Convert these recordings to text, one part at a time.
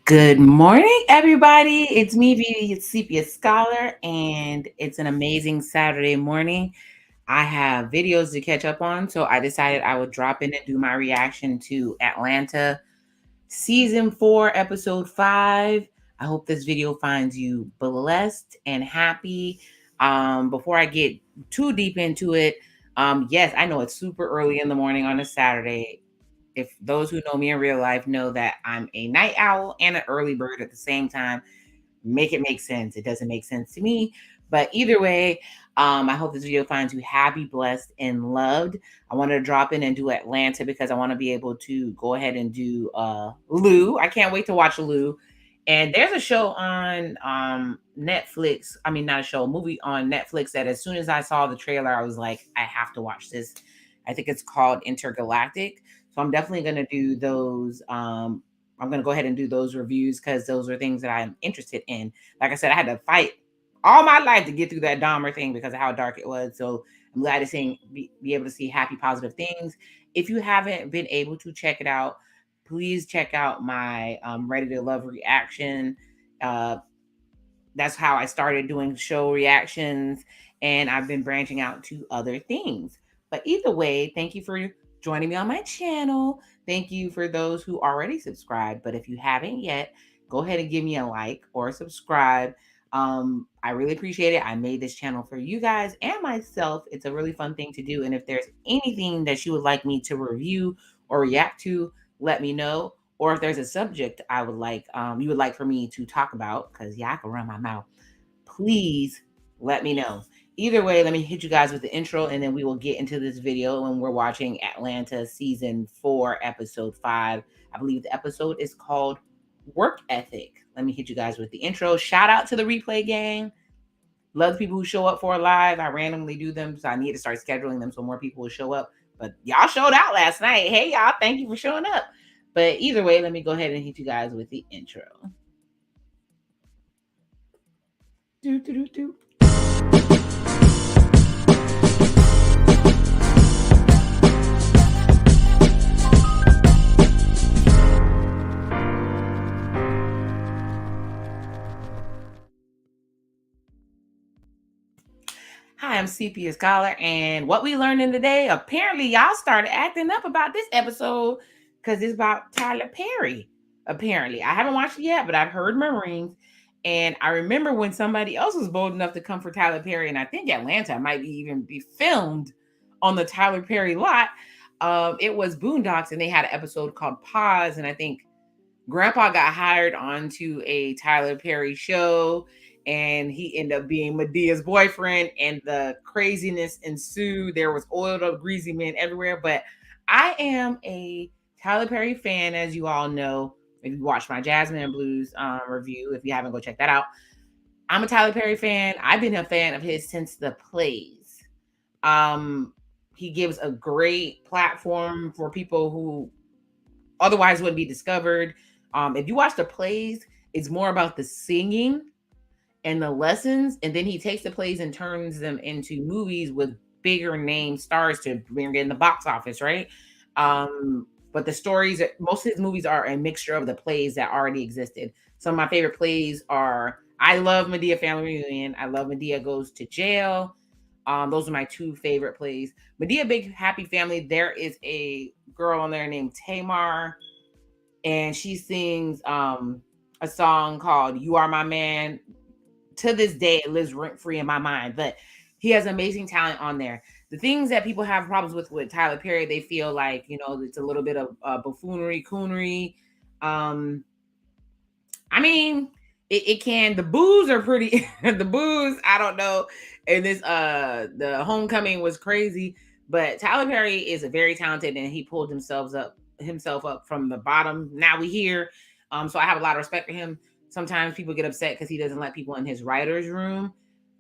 Good morning, everybody. It's me, Vivi Sepia Scholar, and it's an amazing Saturday morning. I have videos to catch up on, so I decided I would drop in and do my reaction to Atlanta Season 4, Episode 5. I hope this video finds you blessed and happy. Before I get too deep into it, yes, I know it's super early in the morning on a Saturday. If those who know me in real life know that I'm a night owl and an early bird at the same time, make it make sense. It doesn't make sense to me. But either way, I hope this video finds you happy, blessed, and loved. I wanted to drop in and do Atlanta because I want to be able to go ahead and do Lou. I can't wait to watch Lou. And there's a show on Netflix. I mean, not a show, a movie on Netflix that as soon as I saw the trailer, I was like, I have to watch this. I think it's called Intergalactic. So I'm definitely going to do those. I'm going to go ahead and do those reviews because those are things that I'm interested in. Like I said, I had to fight all my life to get through that Dahmer thing because of how dark it was. So I'm glad to be able to see happy, positive things. If you haven't been able to check it out, please check out my Ready to Love reaction. Uh, that's how I started doing show reactions, and I've been branching out to other things. But either way, thank you for joining me on my channel. Thank you for those who already subscribed. But if you haven't yet, go ahead and give me a like or subscribe. I really appreciate it. I made this channel for you guys and myself. It's a really fun thing to do. And if there's anything that you would like me to review or react to, let me know. Or if there's a subject I would like, you would like for me to talk about, because yeah, I can run my mouth, please let me know. Either way, let me hit you guys with the intro and then we will get into this video when we're watching Atlanta Season 4, Episode 5. I believe the episode is called Work Ethic. Let me hit you guys with the intro. Shout out to the replay gang. Love the people who show up for a live. I randomly do them, so I need to start scheduling them so more people will show up. But y'all showed out last night. Hey, y'all, thank you for showing up. But either way, let me go ahead and hit you guys with the intro. Do, do, do, do. Hi, I'm Sepia Scholar, and what we learned in today, apparently y'all started acting up about this episode because it's about Tyler Perry. Apparently, I haven't watched it yet, but I've heard murmurings, and I remember when somebody else was bold enough to come for Tyler Perry, and I think Atlanta might even be filmed on the Tyler Perry lot. It was Boondocks, and they had an episode called Pause, and I think Grandpa got hired onto a Tyler Perry show and he ended up being Medea's boyfriend, and the craziness ensued. There was oiled up greasy men everywhere. But I am a Tyler Perry fan, as you all know. If you watched my Jasmine and Blues review, if you haven't, go check that out. I'm a Tyler Perry fan. I've been a fan of his since the plays. Um, he gives a great platform for people who otherwise wouldn't be discovered. If you watch the plays, it's more about the singing and the lessons, and then he takes the plays and turns them into movies with bigger name stars to bring in the box office, right? But the stories, most of his movies are a mixture of the plays that already existed. Some of my favorite plays are I love Madea Family Reunion. I love Madea Goes to Jail. Those are my two favorite plays. Madea Big Happy Family, there is a girl on there named Tamar, and she sings a song called You Are My Man. To this day, it lives rent free in my mind. But he has amazing talent on there. The things that people have problems with Tyler Perry, they feel like, it's a little bit of buffoonery, coonery. I mean, it can. The boos are pretty. The boos, I don't know. And this, the homecoming was crazy. But Tyler Perry is a very talented, and he pulled himself up from the bottom. Now we here. So I have a lot of respect for him. Sometimes people get upset because he doesn't let people in his writer's room.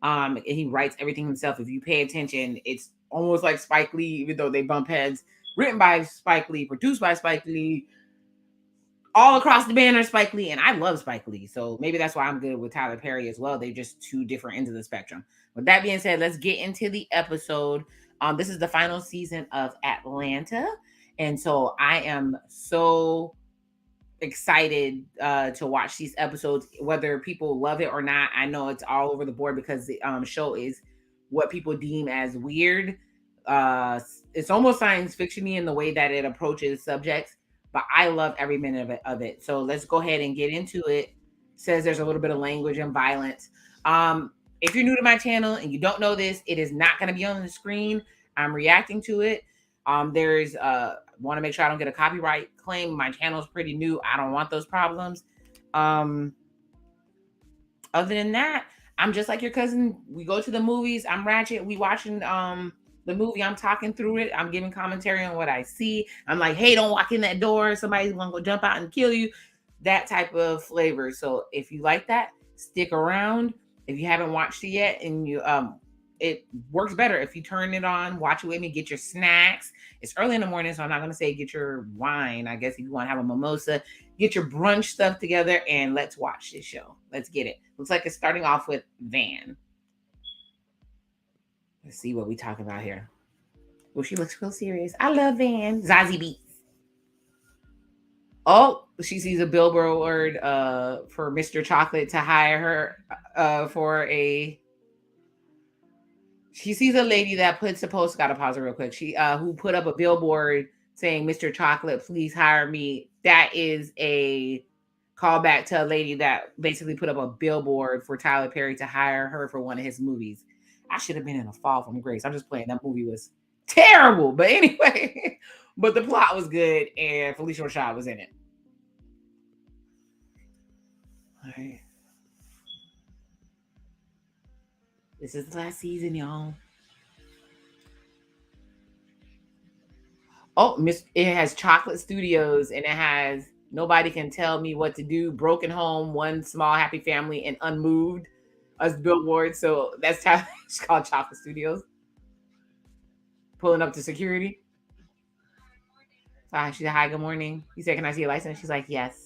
And he writes everything himself. If you pay attention, it's almost like Spike Lee, even though they bump heads. Written by Spike Lee, produced by Spike Lee, all across the banner, Spike Lee, and I love Spike Lee. So maybe that's why I'm good with Tyler Perry as well. They're just two different ends of the spectrum. With that being said, let's get into the episode. This is the final season of Atlanta. And so I am so excited to watch these episodes, whether people love it or not. I know it's all over the board because the show is what people deem as weird. It's almost science fictiony in the way that it approaches subjects, but I love every minute of it. So let's go ahead and get into it. Says there's a little bit of language and violence. If you're new to my channel and you don't know this, it is not going to be on the screen. I'm reacting to it. There's want to make sure I don't get a copyright claim. My channel is pretty new. I don't want those problems. Other than that, I'm just like your cousin. We go to the movies. I'm Ratchet. We watching the movie. I'm talking through it. I'm giving commentary on what I see. I'm like, hey, don't walk in that door. Somebody's gonna go jump out and kill you. That type of flavor. So if you like that, stick around. If you haven't watched it yet and you it works better if you turn it on, watch it with me, get your snacks. It's early in the morning, so I'm not going to say get your wine. I guess if you want to have a mimosa, get your brunch stuff together and let's watch this show. Let's get it. Looks like it's starting off with Van. Let's see what we talk about here. Well, she looks real serious. I love Van. Zazie Beetz. Oh, she sees a billboard for Mr. Chocolate to hire her for a. She sees a lady that puts a post. Gotta pause it real quick. She who put up a billboard saying, "Mr. Chocolate, please hire me." That is a callback to a lady that basically put up a billboard for Tyler Perry to hire her for one of his movies. I should have been in A Fall from Grace. I'm just playing. That movie was terrible, but anyway, but the plot was good, and Felicia Rashad was in it. All right. This is the last season, y'all. Oh, it has Chocolate Studios and it has Nobody Can Tell Me What to Do, Broken Home, One Small Happy Family, and Unmoved as billboards. So that's how it's called Chocolate Studios. Pulling up to security. She said, "Hi, good morning." He said, "Can I see your license?" She's like, "Yes."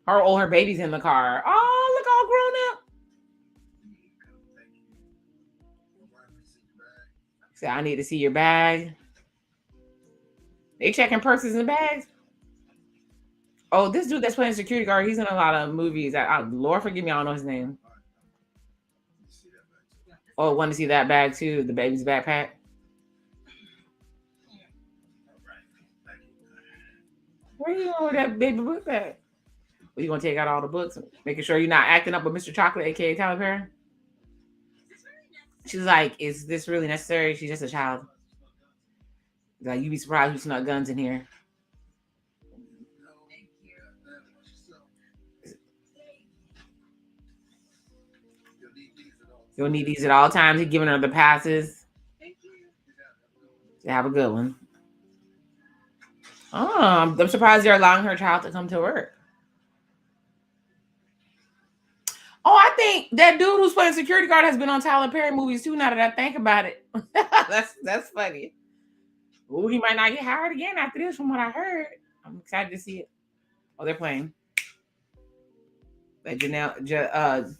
Her baby's in the car. Oh, look, all grown up. She said, "I need to see your bag." They checking purses and bags. Oh, this dude that's playing security guard, he's in a lot of movies. Lord forgive me, I don't know his name. Oh, want to see that bag too, the baby's backpack. Where are you going with that baby book bag? Well, you gonna take out all the books, making sure you're not acting up with Mr. Chocolate, aka Tyler Perry? She's like, "Is this really necessary?" She's just a child. Like, you'd be surprised who snuck guns in here. You'll need these at all times. He's giving her the passes. Have a good one. Oh, I'm surprised they're allowing her child to come to work. Oh, I think that dude who's playing security guard has been on Tyler Perry movies too. Now that I think about it, that's funny. Oh, he might not get hired again after this, from what I heard. I'm excited to see it. Oh, they're playing that Janelle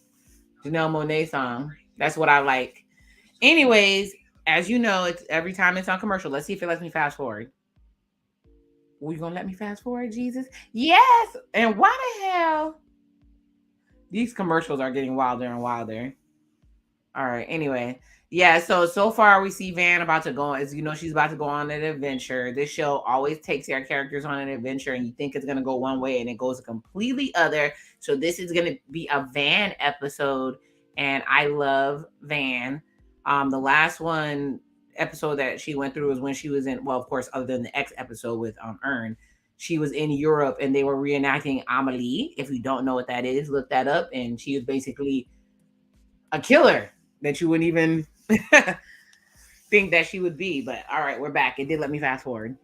Monáe song. That's what I like. Anyways, as you know, it's every time it's on commercial. Let's see if it lets me fast forward. Were you gonna let me fast forward, Jesus? Yes. And why the hell? These commercials are getting wilder and wilder. All right. Anyway, yeah. So far we see Van about to go. As you know, she's about to go on an adventure. This show always takes their characters on an adventure, and you think it's gonna go one way, and it goes a completely other. So this is gonna be a Van episode, and I love Van. The last episode that she went through was when she was in. Well, of course, other than the X episode with Earn. She was in Europe and they were reenacting Amelie. If you don't know what that is, look that up. And she was basically a killer that you wouldn't even think that she would be. But all right, we're back. It did let me fast forward.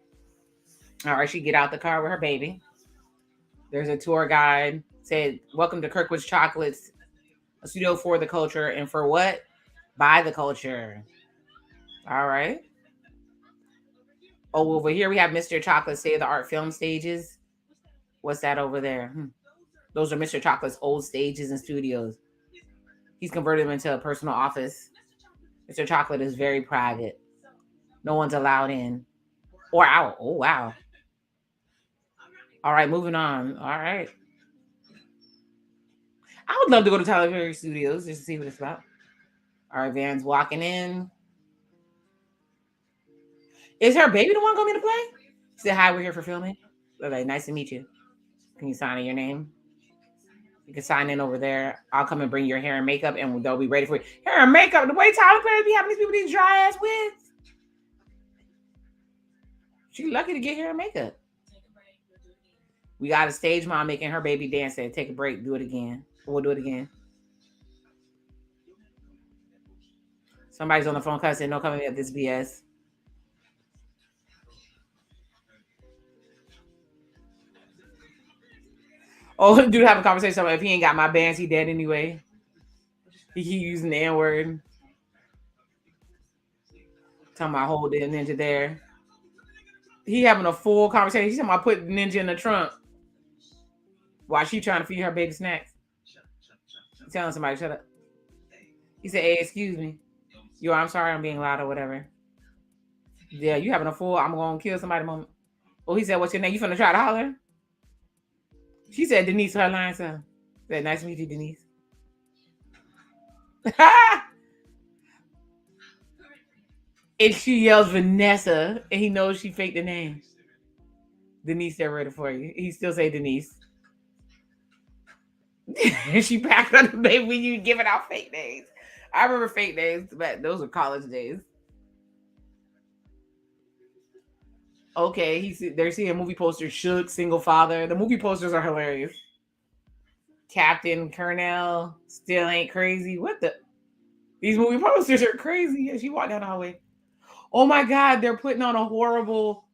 All right, she get out the car with her baby. There's a tour guide. Said, "Welcome to Kirkwood's Chocolates, a studio for the culture. And for what? By the culture." All right. Oh, over here we have Mr. Chocolate State of the Art film stages. What's that over there? Those are Mr. Chocolate's old stages and studios. He's converted them into a personal office. Mr. Chocolate is very private. No one's allowed in or out. Oh, wow. All right, moving on. All right. I would love to go to Tyler Perry Studios just to see what it's about. All right, Van's walking in. Is her baby the one coming to play? She said, hi, we're here for filming. Okay, nice to meet you. Can you sign in your name? You can sign in over there. I'll come and bring your hair and makeup, and they'll be ready for you. Hair and makeup. The way Tyler Perry be having these people these dry ass wigs. She's lucky to get hair and makeup. We got a stage mom making her baby dance. Said, take a break. Do it again. We'll do it again. Somebody's on the phone cussing. No coming at this BS. Oh, dude, have a conversation. If he ain't got my bands, he dead anyway. He keep using the N word. Talking about holding Ninja there. He having a full conversation. He's talking about putting Ninja in the trunk while she trying to feed her baby snacks. He's telling somebody, shut up. He said, hey, excuse me. Yo, I'm sorry I'm being loud or whatever. Yeah, you having a full I'm going to kill somebody moment. Oh, he said, what's your name? You finna try to holler? She said, Denise, her line, son. Said, nice to meet you, Denise. And she yells Vanessa, and he knows she faked the name. Denise, they're ready for you. He still say Denise. And she packed on the baby when you giving out fake names. I remember fake names, but those were college days. Okay, they're seeing movie posters. Shook, single father. The movie posters are hilarious. Captain Colonel still ain't crazy. What the? These movie posters are crazy. As she walked down the hallway. Oh my God, they're putting on a horrible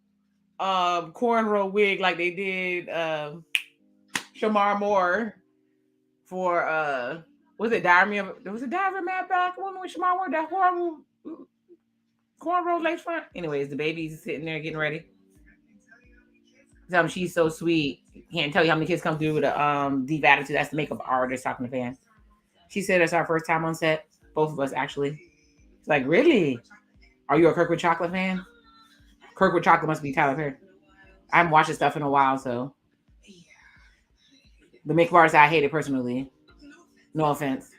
cornrow wig like they did Shamar Moore for was it Diary of Mad Black Woman with Shamar Moore? That horrible cornrow lace front. Anyways, the baby's sitting there getting ready. She's so sweet. Can't tell you how many kids come through with a deep attitude. That's the makeup artist talking to fans. She said it's our first time on set. Both of us actually. It's like, really? Are you a Kirkwood Chocolate fan? Kirkwood Chocolate must be Tyler Perry. I haven't watched his stuff in a while, so the makeup artist I hate it personally. No offense.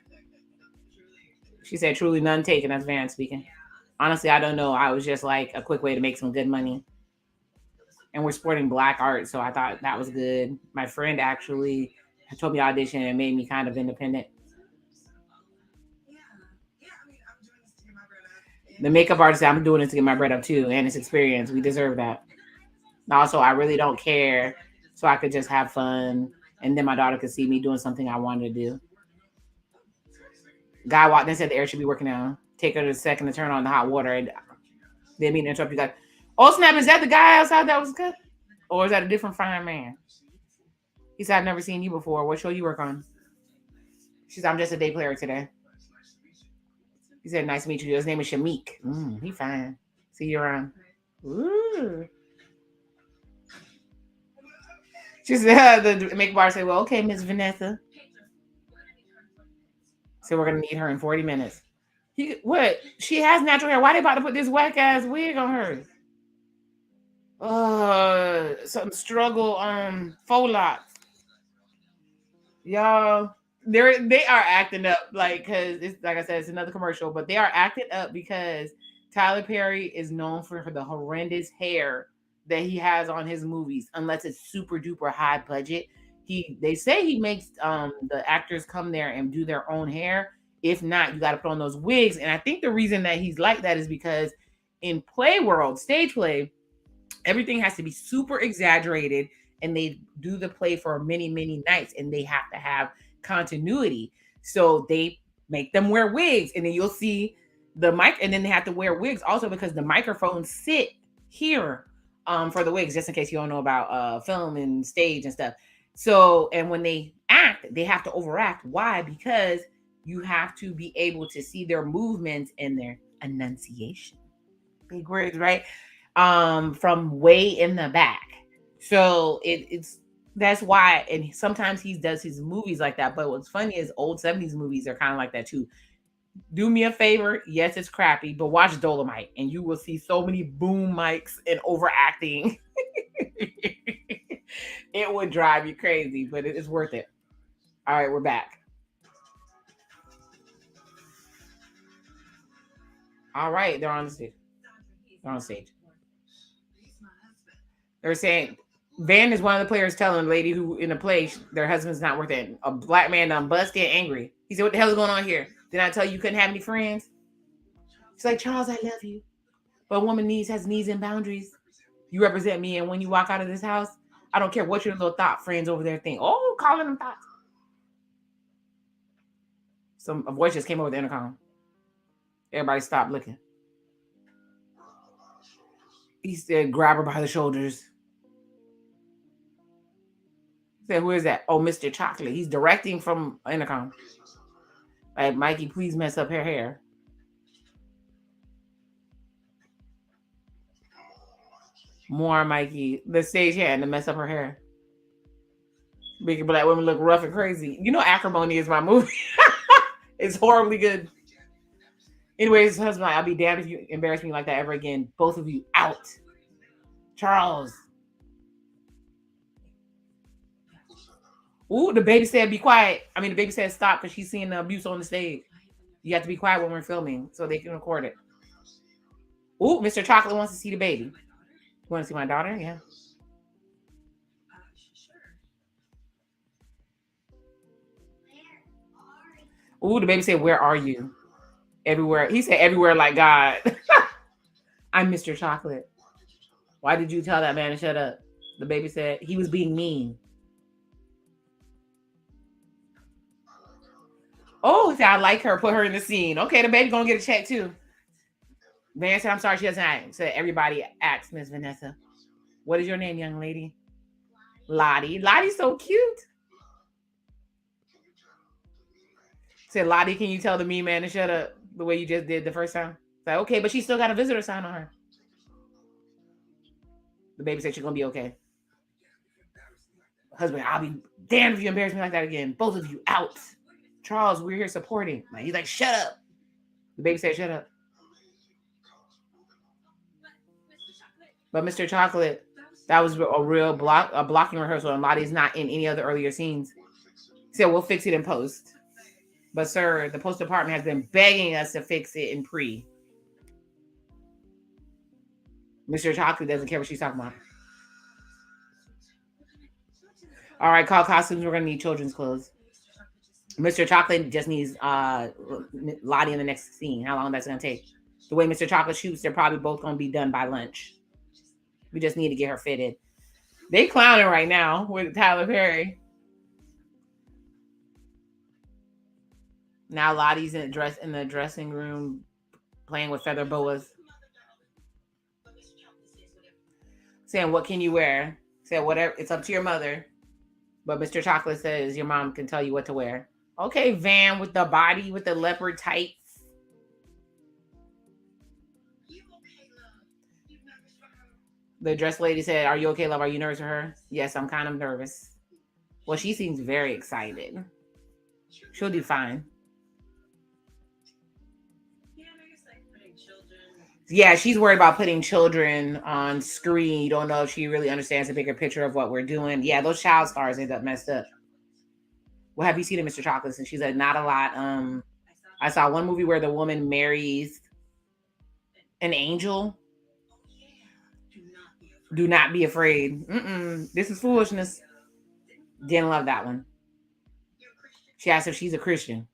She said, truly none taken. That's Van speaking. Honestly, I don't know. I was just like a quick way to make some good money. And we're sporting black art, so I thought that was good. My friend actually told me to audition and made me kind of independent. The makeup artist, I'm doing this to get my bread up too, and it's experience. We deserve that. Also, I really don't care, so I could just have fun, and then my daughter could see me doing something I wanted to do. Guy walked in and said the air should be working now. Take her a second to turn on the hot water, and didn't mean to interrupt you guys. Oh snap! Is that the guy outside that was cut, or is that a different fine man? He said, "I've never seen you before. What show you work on?" She said, "I'm just a day player today." He said, "Nice to meet you. His name is Shamik. He fine. See you around." Ooh. She said, the makeup artist said, well, okay, Miss Vanessa. So we're going to need her in 40 minutes. What? She has natural hair. Why they about to put this whack ass wig on her? Some struggle faux locks. Y'all, they are acting up like, because it's like I said, it's another commercial, but they are acting up because Tyler Perry is known for the horrendous hair that he has on his movies, unless it's super duper high budget. They say he makes the actors come there and do their own hair. If not, you got to put on those wigs. And I think the reason that he's like that is because in play world, stage play, everything has to be super exaggerated, and they do the play for many, many nights, and they have to have continuity. So they make them wear wigs, and then you'll see the mic, and then they have to wear wigs also because the microphones sit here for the wigs, just in case you don't know about film and stage and stuff. So, and when they act, they have to overact. Why? Because you have to be able to see their movements and their enunciation. Big words, right? From way in the back. So it's that's why, and sometimes he does his movies like that. But what's funny is old 70s movies are kind of like that too. Do me a favor. Yes, it's crappy, but watch Dolomite and you will see so many boom mics and overacting. It would drive you crazy, but it's worth it. All right, we're back. All right, they're on the stage. They're on stage. They're saying Van is one of the players telling the lady who in the play their husband's not worth it. A black man done bust get angry. He said, "What the hell is going on here? Did I tell you couldn't have any friends?" She's like, "Charles, I love you, but a woman has needs and boundaries. You represent me, and when you walk out of this house, I don't care what your little thought friends over there think. Oh, calling them thoughts." A voice just came over the intercom. Everybody stopped looking. He said, "Grab her by the shoulders." He said, "Who is that?" "Oh, Mr. Chocolate. He's directing from intercom. Like, Mikey, please mess up her hair." More Mikey. The stage hand to mess up her hair. Making black women look rough and crazy. You know, Acrimony is my movie. It's horribly good. Anyways, husband, I'll be damned if you embarrass me like that ever again. Both of you out. Charles. Ooh, the baby said be quiet. I mean, the baby said stop because she's seeing the abuse on the stage. You have to be quiet when we're filming so they can record it. Ooh, Mr. Chocolate wants to see the baby. You want to see my daughter? Yeah. Ooh, the baby said, "Where are you?" Everywhere. He said everywhere like God. I'm Mr. Chocolate. Why did you tell that man to shut up? The baby said he was being mean. Oh, he said, "I like her. Put her in the scene." Okay, the baby gonna get a check too. Van said, "I'm sorry, she doesn't act." So everybody asks Miss Vanessa, "What is your name, young lady?" Lottie. Lottie's so cute. Said, "Lottie, can you tell the mean man to shut up the way you just did the first time?" Like, okay, but she still got a visitor sign on her. The baby said she's gonna be okay. Husband, "I'll be damned if you embarrass me like that again. Both of you out." Charles, we're here supporting. Like, he's like, "Shut up." The baby said, "Shut up." But Mr. Chocolate, that was a real blocking rehearsal, and Lottie's not in any other earlier scenes. He said, "We'll fix it in post." But sir, the post department has been begging us to fix it in pre. Mr. Chocolate doesn't care what she's talking about. All right, call costumes. We're gonna need children's clothes. Mr. Chocolate just needs Lottie in the next scene. How long that's gonna take? The way Mr. Chocolate shoots, they're probably both gonna be done by lunch. We just need to get her fitted. They clowning right now with Tyler Perry. Now Lottie's in the dressing room playing with feather boas. Saying, "What can you wear?" Said, "Whatever, it's up to your mother." But Mr. Chocolate says your mom can tell you what to wear. Okay, Van with the body with the leopard tights. The dress lady said, "Are you okay, love? Are you nervous for her?" "Yes, I'm kind of nervous." Well, she seems very excited. She'll do fine. Yeah, she's worried about putting children on screen. You don't know if she really understands the bigger picture of what we're doing. Yeah, those child stars end up messed up. What have you seen in Mr. Chocolate? And she said, "Not a lot." I saw one movie where the woman marries an angel. Do not be afraid. This is foolishness. Didn't love that one. She asked if she's a Christian.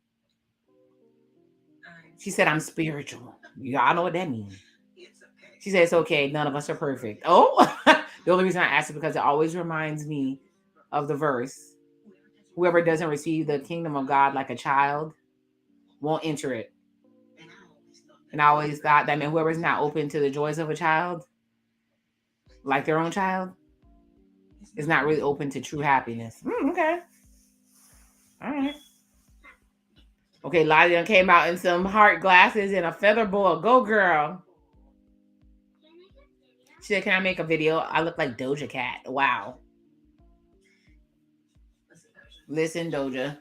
She said, "I'm spiritual." Y'all know what that means. She said, "It's okay. None of us are perfect." Oh, the only reason I asked is because it always reminds me of the verse. Whoever doesn't receive the kingdom of God like a child won't enter it. And I always thought that meant whoever's not open to the joys of a child, like their own child, is not really open to true happiness. Okay. All right. Okay, Lottie came out in some heart glasses and a feather boa. Go, girl. She said, "Can I make a video? I look like Doja Cat." Wow. Listen, Doja.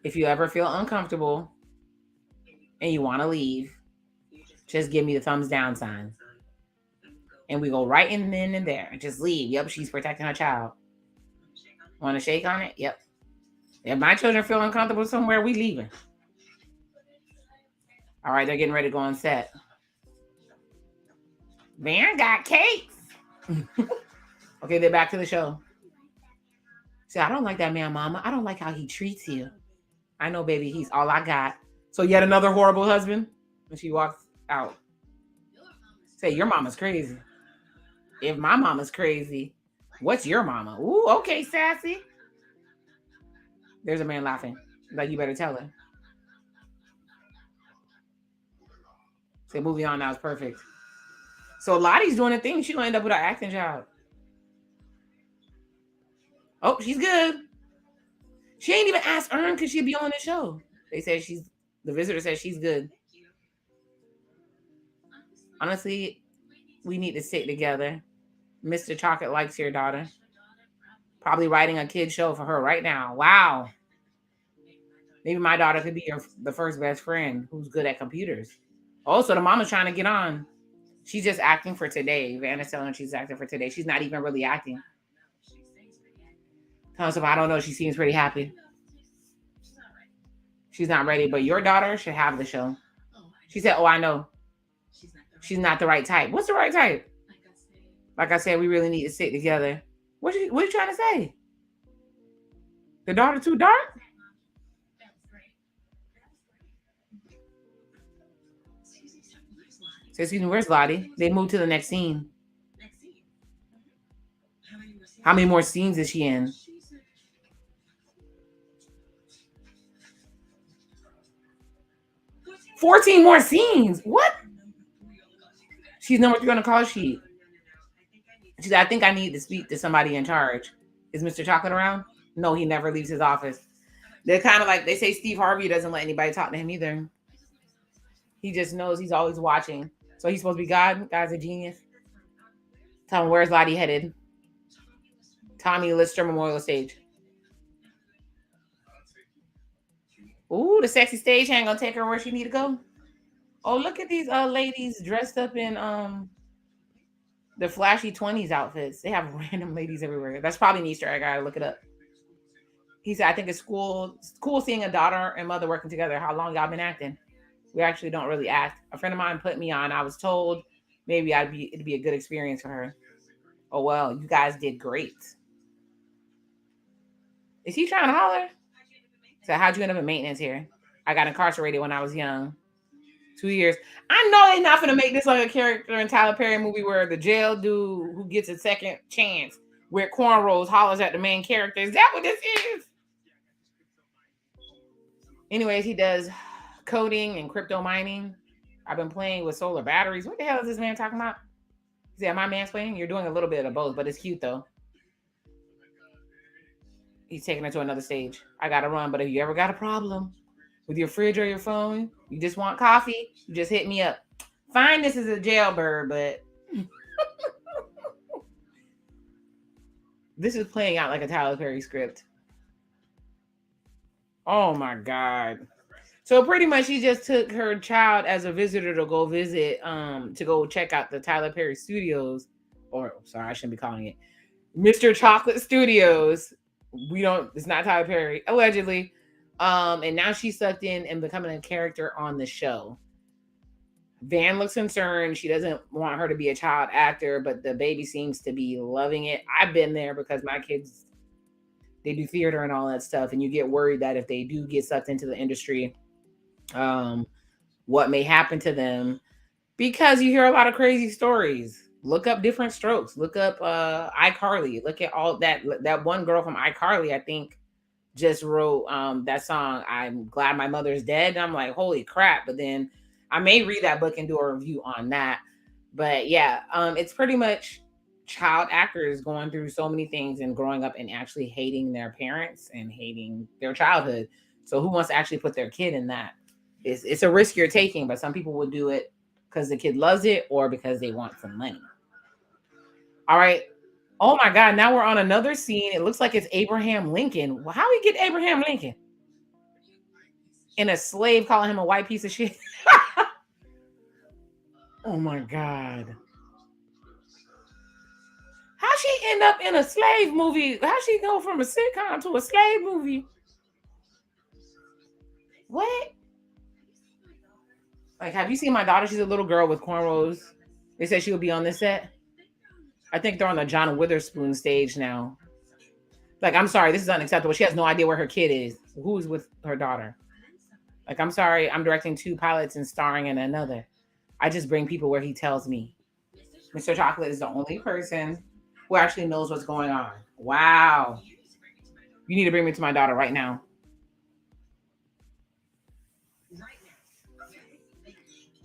If you ever feel uncomfortable and you want to leave, just give me the thumbs down sign. And we go right in and there. Just leave. Yep, she's protecting her child. Want to shake on it? Yep. If my children feel uncomfortable somewhere, we leaving. All right, they're getting ready to go on set. Van got cakes. Okay, they're back to the show. See, I don't like that man, mama. I don't like how he treats you. I know, baby, he's all I got. So yet another horrible husband? And she walks out. Say, your mama's crazy. If my mama's crazy, what's your mama? Ooh, okay, sassy. There's a man laughing. Like, you better tell her. Say, moving on now is perfect. So Lottie's doing a thing. She's going to end up with an acting job. Oh, she's good. She ain't even asked Earn because she'd be on the show. They said the visitor said she's good. Honestly, we need to sit together. Mr. Chocolate likes your daughter. Probably writing a kid show for her right now. Wow. Maybe my daughter could be the first best friend who's good at computers. Also, the mama's trying to get on. She's just acting for today. Vanna's telling her she's acting for today. She's not even really acting. Tell us if I don't know. She seems pretty happy. She's not ready, but your daughter should have the show. She said, oh, I know. She's not the right type. What's the right type? Like I said, we really need to sit together. What are you trying to say? The daughter too dark? Say, excuse me, where's Lottie? They moved to the next scene. How many more scenes is she in? 14 more scenes. What? She's number 3 on the call sheet. She said, I think I need to speak to somebody in charge. Is Mr. Chocolate around? No, he never leaves his office. They're kind of like, they say Steve Harvey doesn't let anybody talk to him either. He just knows he's always watching. So he's supposed to be God. God's a genius. Tell him, where's Lottie headed? Tommy Lister Memorial Stage. Ooh, the sexy stage ain't gonna take her where she need to go. Oh, look at these ladies dressed up in the flashy 20s outfits. They have random ladies everywhere. That's probably an Easter egg. I gotta look it up. He said, I think it's cool seeing a daughter and mother working together. How long y'all been acting? We actually don't really act. A friend of mine put me on. I was told maybe it'd be a good experience for her. Oh, well, you guys did great. Is he trying to holler? So how'd you end up in maintenance here? I got incarcerated when I was young. 2 years. I know they're not going to make this like a character in Tyler Perry movie where the jail dude who gets a second chance where cornrows hollers at the main character. Is that what this is? Anyways, he does coding and crypto mining. I've been playing with solar batteries. What the hell is this man talking about? He said, am I mansplaining? You're doing a little bit of both, but it's cute though. He's taking it to another stage. I got to run, but if you ever got a problem with your fridge or your phone, you just want coffee, you just hit me up. Fine, this is a jailbird, but this is playing out like a Tyler Perry script. Oh my God. So pretty much she just took her child as a visitor to go visit, to go check out the Tyler Perry Studios, or sorry, I shouldn't be calling it Mr. Chocolate Studios. It's not Tyler Perry, allegedly. And now she's sucked in and becoming a character on the show. Van looks concerned. She doesn't want her to be a child actor, but the baby seems to be loving it. I've been there because my kids, they do theater and all that stuff. And you get worried that if they do get sucked into the industry, what may happen to them, because you hear a lot of crazy stories. Look up Different Strokes. Look up iCarly. Look at all that one girl from iCarly, I think, just wrote that song, I'm Glad My Mother's Dead. And I'm like, holy crap. But then I may read that book and do a review on that. But yeah, it's pretty much child actors going through so many things and growing up and actually hating their parents and hating their childhood. So who wants to actually put their kid in that? It's a risk you're taking, but some people will do it because the kid loves it or because they want some money. All right. Oh my God. Now we're on another scene. It looks like it's Abraham Lincoln. Well, how we get Abraham Lincoln? And a slave calling him a white piece of shit. Oh my God. How she end up in a slave movie? How she go from a sitcom to a slave movie? What? Like, have you seen my daughter? She's a little girl with cornrows. They said she would be on this set. I think they're on the John Witherspoon stage now. Like, I'm sorry, this is unacceptable. She has no idea where her kid is. Who's with her daughter? Like, I'm sorry, I'm directing 2 pilots and starring in another. I just bring people where he tells me. Mr. Chocolate is the only person who actually knows what's going on. Wow. You need to bring me to my daughter right now.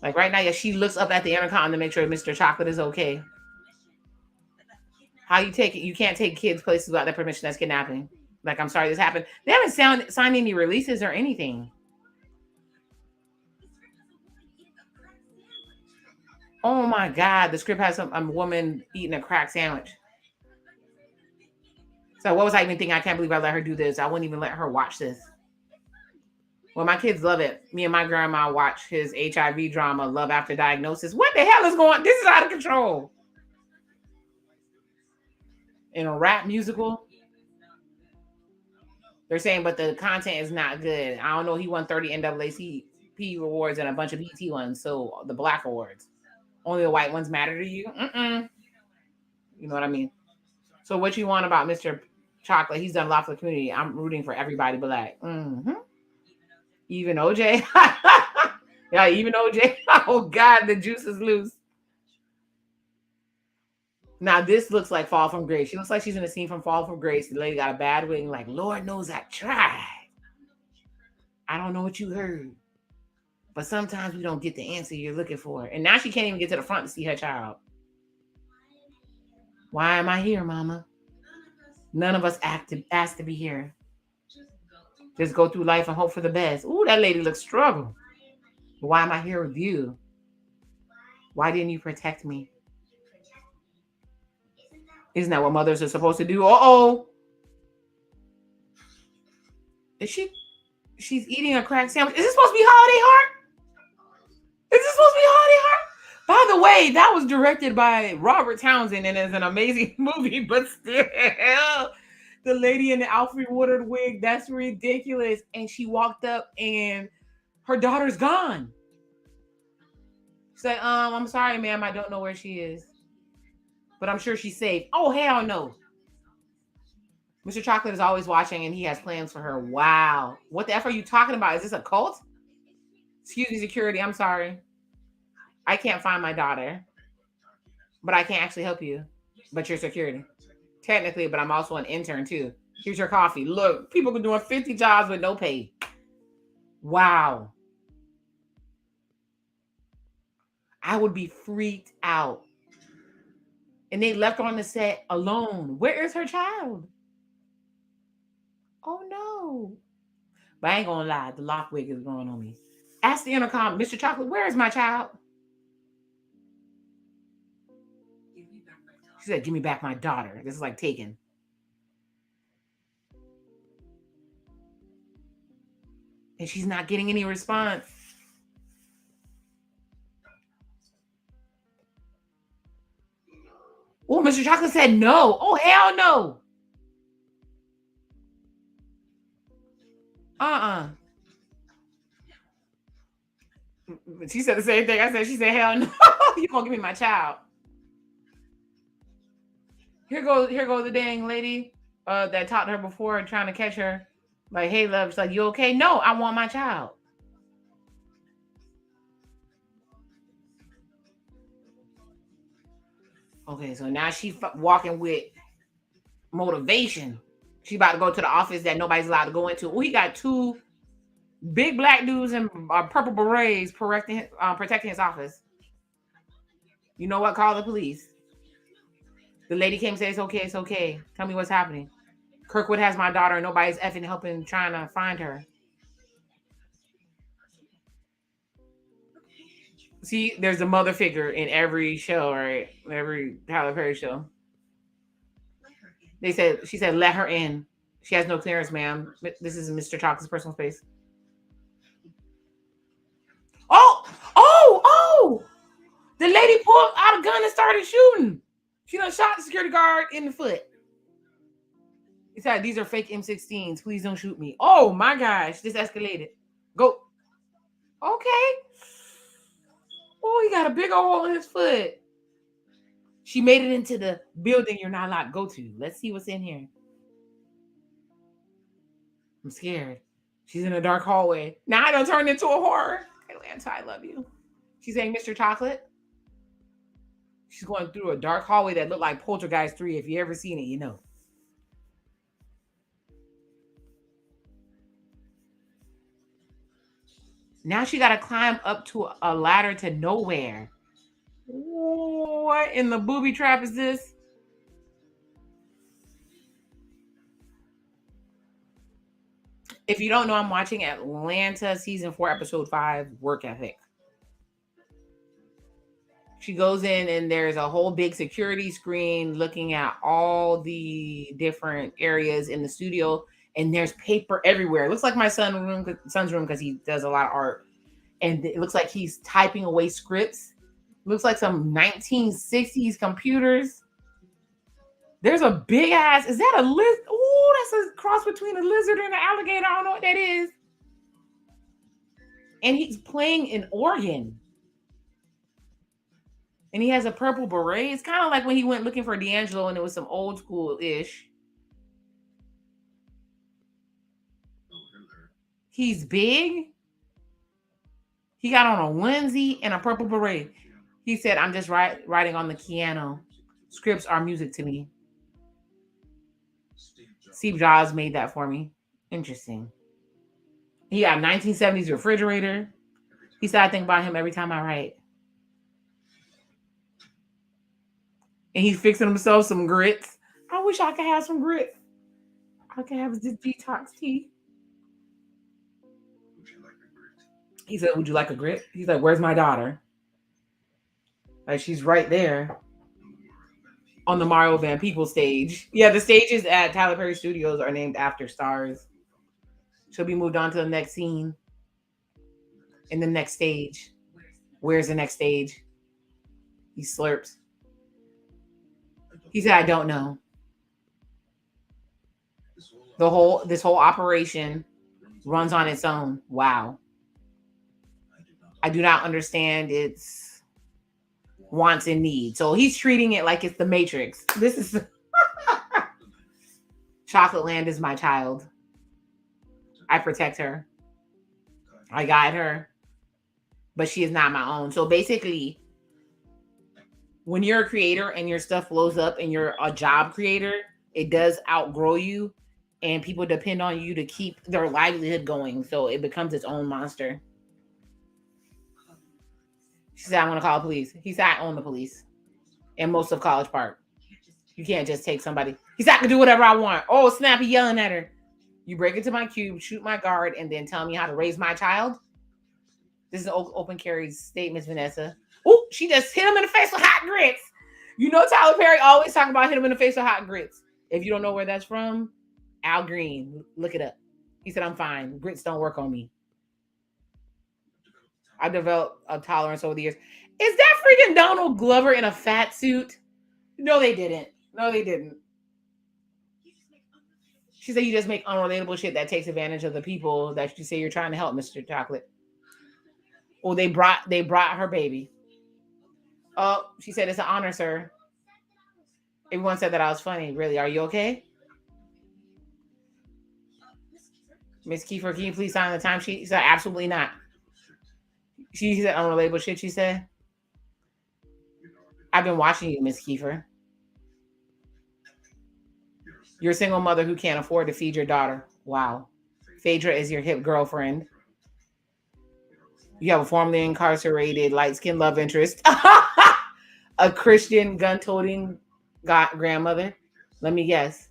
Like right now, yeah, she looks up at the intercom to make sure Mr. Chocolate is okay. How you take it? You can't take kids places without their permission. That's kidnapping. Like, I'm sorry this happened. They haven't signed any releases or anything. Oh my God, the script has a woman eating a crack sandwich. So what was I even thinking? I can't believe I let her do this. I wouldn't even let her watch this. Well, my kids love it. Me and my grandma watch his HIV drama, Love After Diagnosis. What the hell is going on? This is out of control. In a rap musical? They're saying, but the content is not good. I don't know. He won 30 NAACP awards and a bunch of BET ones. So the black awards. Only the white ones matter to you? Mm-mm. You know what I mean? So what you want about Mr. Chocolate? He's done a lot for the community. I'm rooting for everybody black. Mm-hmm. Even OJ. Yeah, even OJ. Oh God, the juice is loose. Now this looks like Fall from Grace. She looks like she's in a scene from Fall from Grace. The lady got a bad wing, like, Lord knows I tried. I don't know what you heard. But sometimes we don't get the answer you're looking for. And now she can't even get to the front to see her child. Why am I here, Mama? None of us asked to be here. Just go through life and hope for the best. Ooh, that lady looks struggle. But why am I here with you? Why didn't you protect me? Isn't that what mothers are supposed to do? Uh-oh. Is she's eating a crack sandwich. Is this supposed to be Holiday Heart? Is this supposed to be Holiday Heart? By the way, that was directed by Robert Townsend and is an amazing movie, but still, the lady in the Alfred Woodard wig, that's ridiculous. And she walked up and her daughter's gone. She's like, I'm sorry, ma'am, I don't know where she is. But I'm sure she's safe. Oh, hell no. Mr. Chocolate is always watching and he has plans for her. Wow. What the F are you talking about? Is this a cult? Excuse me, security. I'm sorry. I can't find my daughter. But I can't actually help you. But you're security. Technically, but I'm also an intern too. Here's your coffee. Look, people are doing 50 jobs with no pay. Wow. I would be freaked out. And they left her on the set alone. Where is her child? Oh no. But I ain't gonna lie, the lock wig is growing on me. Ask the intercom, Mr. Chocolate, where is my child? She said, give me back my daughter. This is like Taken. And she's not getting any response. Oh, Mr. Chocolate said no. Oh, hell no. She said the same thing I said. She said, hell no. You gonna give me my child. Here goes the dang lady that talked to her before trying to catch her. Like, hey, love. She's like, you okay? No, I want my child. Okay, so now she's walking with motivation. She about to go to the office that nobody's allowed to go into. Oh, he got 2 big black dudes in purple berets protecting his office. You know what? Call the police. The lady came and said, it's okay, it's okay. Tell me what's happening. Kirkwood has my daughter and nobody's effing helping trying to find her. See, there's a mother figure in every show, right? Every Tyler Perry show. She said, let her in. She has no clearance, ma'am. This is Mr. Chocolate's personal space. Oh! The lady pulled out a gun and started shooting. She done shot the security guard in the foot. He said, these are fake M16s. Please don't shoot me. Oh my gosh, this escalated. Go. Okay. Oh, he got a big old hole in his foot. She made it into the building you're not allowed to go to. Let's see what's in here. I'm scared. She's in a dark hallway. Now I don't turn into a horror. Atlanta, I love you. She's saying Mr. Chocolate. She's going through a dark hallway that looked like Poltergeist 3. If you ever seen it, you know. Now she got to climb up to a ladder to nowhere. What in the booby trap is this? If you don't know, I'm watching Atlanta season 4, episode 5, Work Ethic. She goes in and there's a whole big security screen looking at all the different areas in the studio, and there's paper everywhere. It looks like my son's room because he does a lot of art, and it looks like he's typing away scripts. It looks like some 1960s computers. There's a big ass. Is that a lizard? Oh, that's a cross between a lizard and an alligator. I don't know what that is. And he's playing an organ. And he has a purple beret. It's kind of like when he went looking for D'Angelo and it was some old school-ish. He's big. He got on a onesie and a purple beret. He said, I'm just writing on the piano. Scripts are music to me. Steve Jobs made that for me. Interesting. He got a 1970s refrigerator. He said, I think about him every time I write. And he's fixing himself some grits. I wish I could have some grits. I could have this detox tea. He said, would you like a grit? He's like, where's my daughter? Like, she's right there on the Mario Van Peebles stage. Yeah, the stages at Tyler Perry Studios are named after stars. She'll be moved on to the next scene in the next stage. Where's the next stage? He slurps. He said, I don't know. This whole operation runs on its own. Wow. I do not understand its wants and needs. So he's treating it like it's the Matrix. This is Chocolate Land is my child. I protect her. I guide her. But she is not my own. So basically, when you're a creator and your stuff blows up and you're a job creator, it does outgrow you and people depend on you to keep their livelihood going. So it becomes its own monster. She said, I want to call the police. He said, I own the police in most of College Park. You can't just take somebody. He said, I can do whatever I want. Oh, Snappy yelling at her. You break into my cube, shoot my guard, and then tell me how to raise my child? This is open carry's statements, Vanessa. Oh, she just hit him in the face with hot grits. You know Tyler Perry always talking about hit him in the face with hot grits. If you don't know where that's from, Al Green, look it up. He said, I'm fine. Grits don't work on me. I developed a tolerance over the years. Is that freaking Donald Glover in a fat suit? No, they didn't. No, they didn't. She said you just make unrelatable shit that takes advantage of the people that you say you're trying to help, Mr. Chocolate. Oh, they brought her baby. Oh, she said, it's an honor, sir. Everyone said that I was funny. Really, are you okay? Miss Kiefer, can you please sign the timesheet? She said, absolutely not. She said unrelatable shit, she said. I've been watching you, Miss Kiefer. You're a single mother who can't afford to feed your daughter. Wow. Phaedra is your hip girlfriend. You have a formerly incarcerated light-skinned love interest. A Christian gun-toting grandmother. Let me guess.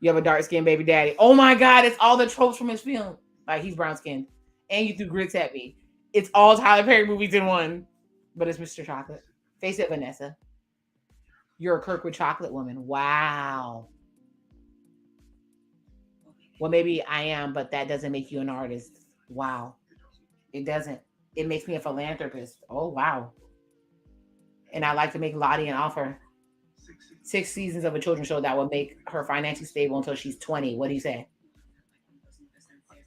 You have a dark-skinned baby daddy. Oh my God, it's all the tropes from his film. Like, he's brown-skinned. And you threw grits at me. It's all Tyler Perry movies in one. But it's Mr. Chocolate. Face it, Vanessa. You're a Kirkwood chocolate woman. Wow. Well, maybe I am, but that doesn't make you an artist. Wow. It doesn't. It makes me a philanthropist. Oh, wow. And I like to make Lottie an offer. 6 seasons of a children's show that will make her financially stable until she's 20. What do you say?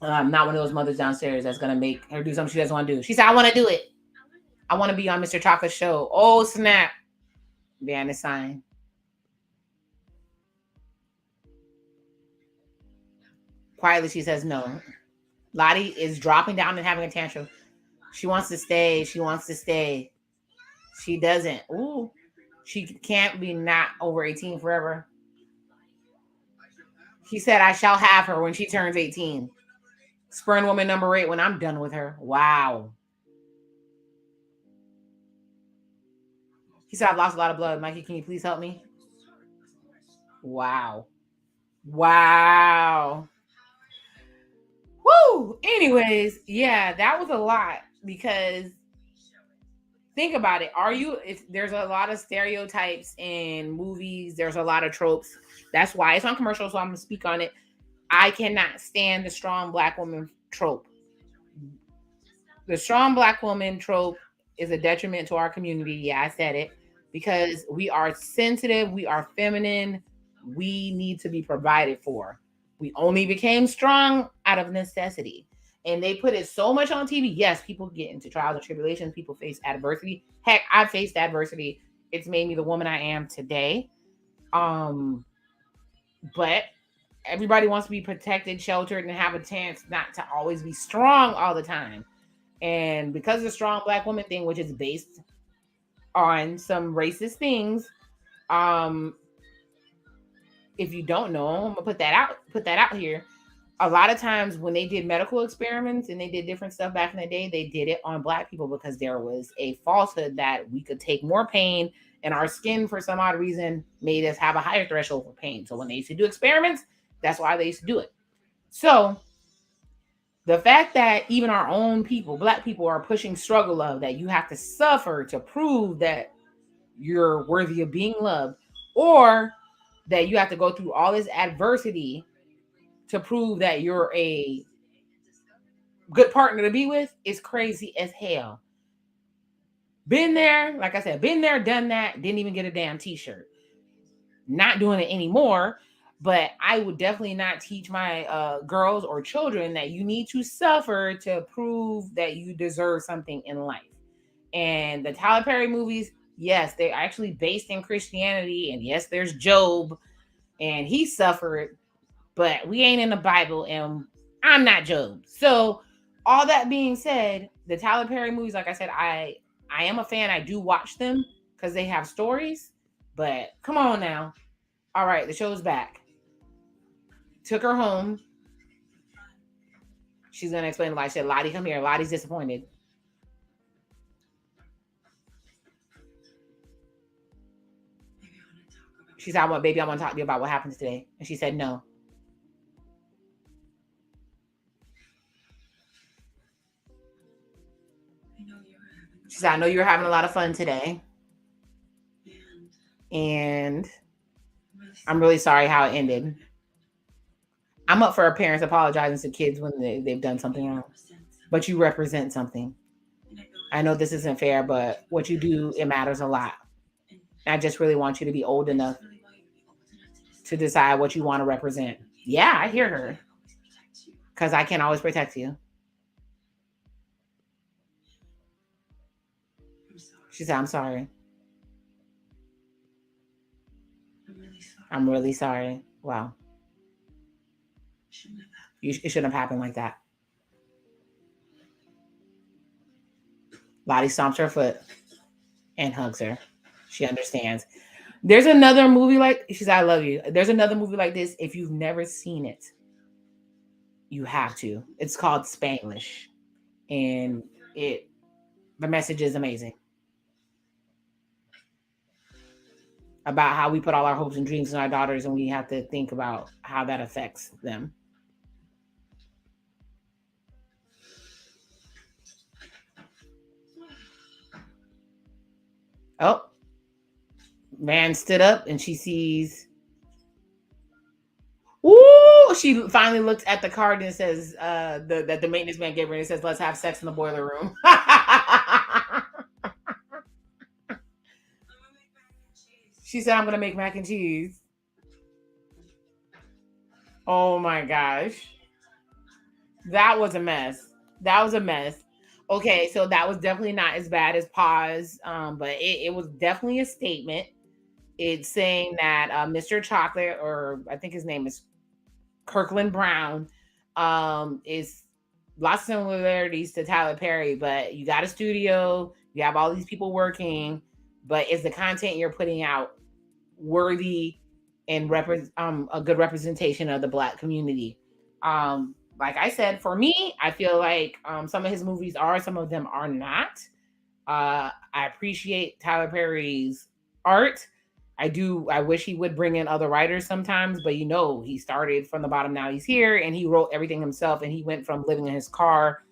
Not one of those mothers downstairs that's gonna make her do something she doesn't want to do. She said, "I want to do it. I want to be on Mr. Chocolate's show." Oh snap! Behind the sign. Quietly, she says no. Lottie is dropping down and having a tantrum. She wants to stay. She wants to stay. She doesn't. Ooh, she can't be not over 18 forever. He said, "I shall have her when she turns 18." Spurn woman number 8 when I'm done with her. Wow. He said, "I've lost a lot of blood. Mikey, can you please help me?" Wow. Wow. Woo! Anyways, yeah, that was a lot because think about it. If there's a lot of stereotypes in movies, there's a lot of tropes. That's why it's on commercial, so I'm gonna speak on it. I cannot stand the strong black woman trope. The strong black woman trope is a detriment to our community. Yeah, I said it. Because we are sensitive, we are feminine, we need to be provided for. We only became strong out of necessity. And they put it so much on TV. Yes, people get into trials and tribulations, people face adversity. Heck, I faced adversity. It's made me the woman I am today. But everybody wants to be protected, sheltered, and have a chance not to always be strong all the time. And because of the strong black woman thing, which is based on some racist things, if you don't know, I'm gonna put that out here. A lot of times when they did medical experiments and they did different stuff back in the day, they did it on black people because there was a falsehood that we could take more pain and our skin for some odd reason made us have a higher threshold for pain. So when they used to do experiments, that's why they used to do it. So the fact that even our own people, black people, are pushing struggle of that you have to suffer to prove that you're worthy of being loved, or that you have to go through all this adversity to prove that you're a good partner to be with is crazy as hell. Been there, like I said, been there, done that, didn't even get a damn t-shirt. Not doing it anymore, but I would definitely not teach my girls or children that you need to suffer to prove that you deserve something in life. And the Tyler Perry movies, yes, they're actually based in Christianity, and yes, there's Job, and he suffered, but we ain't in the Bible, and I'm not Job. So all that being said, the Tyler Perry movies, like I said, I am a fan. I do watch them because they have stories, but come on now. All right, the show's back. Took her home. She's going to explain why. She said, "Lottie, come here." Lottie's disappointed. She said, "Baby, I want to talk to you about what happened today." And she said, "No." She said, "I know you were having a lot of fun today. And I'm really sorry how it ended. I'm up for parents apologizing to kids when they've done something wrong. But you represent something. I know this isn't fair, but what you do, it matters a lot. I just really want you to be old enough to decide what you want to represent." Yeah, I hear her. Because I can't always protect you. She said, "I'm sorry. I'm really sorry." Wow. It shouldn't have happened like that. Lottie stomps her foot and hugs her. She understands. There's another movie like, she said, "I love you." There's another movie like this. If you've never seen it, you have to. It's called Spanglish. And the message is amazing. About how we put all our hopes and dreams in our daughters, and we have to think about how that affects them. Oh, man stood up and she sees. Ooh, she finally looks at the card and it says that the maintenance man gave her, and it says, "Let's have sex in the boiler room." She said, I'm going to make mac and cheese. Oh my gosh. That was a mess. That was a mess. Okay, so that was definitely not as bad as Pause, but it was definitely a statement. It's saying that Mr. Chocolate, or I think his name is Kirkland Brown, is lots of similarities to Tyler Perry, but you got a studio, you have all these people working, but is the content you're putting out worthy and a good representation of the Black community? Like I said, for me, I feel like some of his movies are, some of them are not. I appreciate Tyler Perry's art. I wish he would bring in other writers sometimes, but he started from the bottom. Now he's here and he wrote everything himself. And he went from living in his car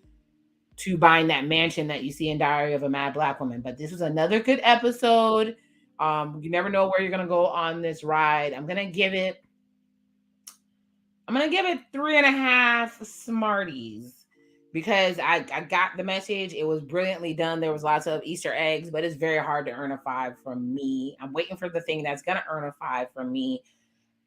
to buying that mansion that you see in Diary of a Mad Black Woman. But this was another good episode. You never know where you're going to go on this ride. I'm going to give it 3.5 Smarties because I got the message. It was brilliantly done. There was lots of Easter eggs, but it's very hard to earn a 5 from me. I'm waiting for the thing that's going to earn a 5 from me.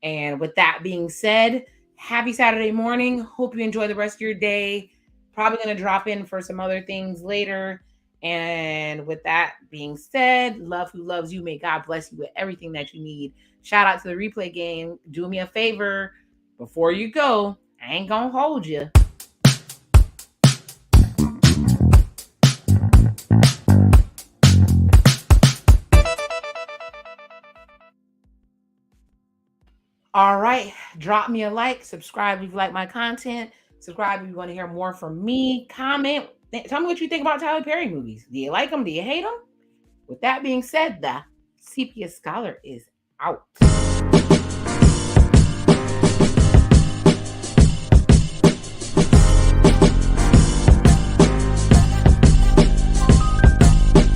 And with that being said, happy Saturday morning. Hope you enjoy the rest of your day. Probably going to drop in for some other things later. And with that being said, love who loves you. May God bless you with everything that you need. Shout out to the replay game. Do me a favor. Before you go, I ain't gonna hold you. All right, drop me a like, subscribe if you like my content, subscribe if you want to hear more from me, comment, tell me what you think about Tyler Perry movies. Do you like them? Do you hate them? With that being said, the Sepia Scholar is out.